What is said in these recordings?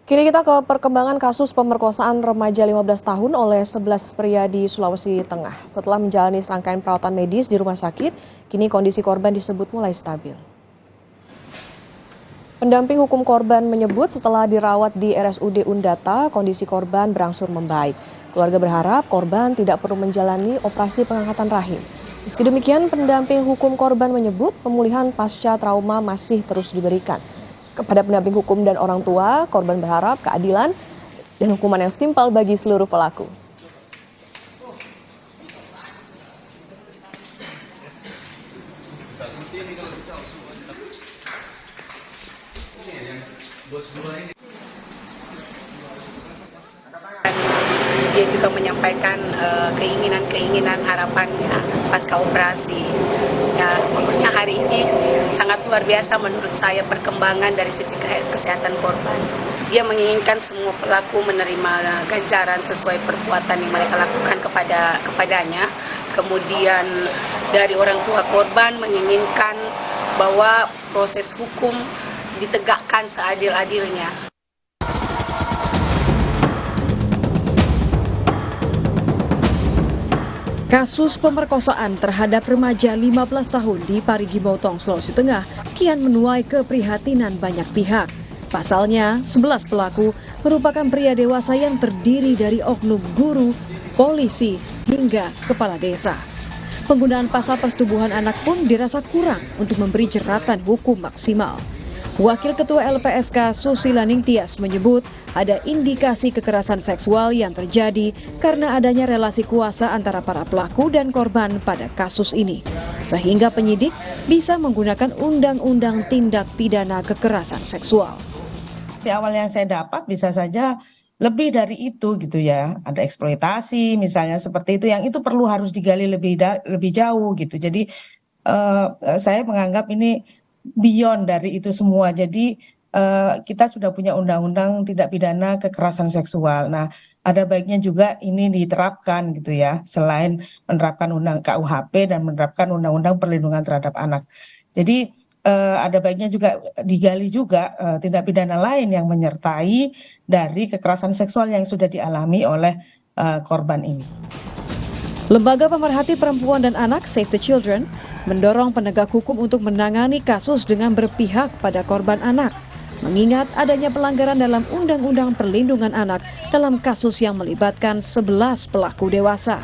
Kini kita ke perkembangan kasus pemerkosaan remaja 15 tahun oleh 11 pria di Sulawesi Tengah. Setelah menjalani serangkaian perawatan medis di rumah sakit, kini kondisi korban disebut mulai stabil. Pendamping hukum korban menyebut setelah dirawat di RSUD Undata, kondisi korban berangsur membaik. Keluarga berharap korban tidak perlu menjalani operasi pengangkatan rahim. Meski demikian, pendamping hukum korban menyebut pemulihan pasca trauma masih terus diberikan. Kepada pendamping hukum dan orang tua, korban berharap keadilan dan hukuman yang setimpal bagi seluruh pelaku. Dia juga menyampaikan keinginan harapannya pasca operasi. Ya, pokoknya hari ini sangat luar biasa menurut saya perkembangan dari sisi kesehatan korban. Dia menginginkan semua pelaku menerima ganjaran sesuai perbuatan yang mereka lakukan kepadanya. Kemudian dari orang tua korban menginginkan bahwa proses hukum ditegakkan seadil-adilnya. Kasus pemerkosaan terhadap remaja 15 tahun di Parigi Motong, Sulawesi Tengah kian menuai keprihatinan banyak pihak. Pasalnya, 11 pelaku merupakan pria dewasa yang terdiri dari oknum guru, polisi, hingga kepala desa. Penggunaan pasal persetubuhan anak pun dirasa kurang untuk memberi jeratan hukum maksimal. Wakil Ketua LPSK Susila Ningtyas menyebut ada indikasi kekerasan seksual yang terjadi karena adanya relasi kuasa antara para pelaku dan korban pada kasus ini. Sehingga penyidik bisa menggunakan undang-undang tindak pidana kekerasan seksual. Si awal yang saya dapat bisa saja lebih dari itu gitu ya. Ada eksploitasi misalnya seperti itu, yang itu perlu harus digali lebih jauh gitu. Jadi saya menganggap ini beyond dari itu semua. Jadi kita sudah punya undang-undang tindak pidana kekerasan seksual. Nah, ada baiknya juga ini diterapkan gitu ya, selain menerapkan undang KUHP dan menerapkan undang-undang perlindungan terhadap anak. Jadi ada baiknya juga digali juga tindak pidana lain yang menyertai dari kekerasan seksual yang sudah dialami oleh korban ini. Lembaga Pemerhati Perempuan dan Anak Save the Children mendorong penegak hukum untuk menangani kasus dengan berpihak pada korban anak, mengingat adanya pelanggaran dalam Undang-Undang Perlindungan Anak dalam kasus yang melibatkan 11 pelaku dewasa.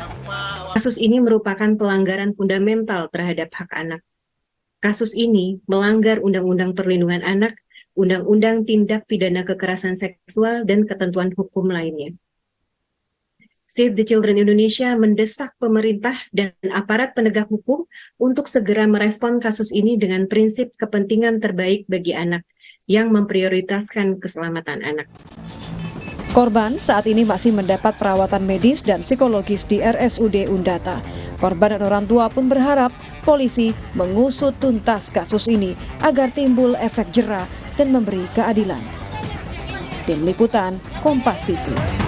Kasus ini merupakan pelanggaran fundamental terhadap hak anak. Kasus ini melanggar Undang-Undang Perlindungan Anak, Undang-Undang Tindak Pidana Kekerasan Seksual, dan ketentuan hukum lainnya. Save the Children Indonesia mendesak pemerintah dan aparat penegak hukum untuk segera merespon kasus ini dengan prinsip kepentingan terbaik bagi anak yang memprioritaskan keselamatan anak. Korban saat ini masih mendapat perawatan medis dan psikologis di RSUD Undata. Korban dan orang tua pun berharap polisi mengusut tuntas kasus ini agar timbul efek jera dan memberi keadilan. Tim Liputan, Kompas TV.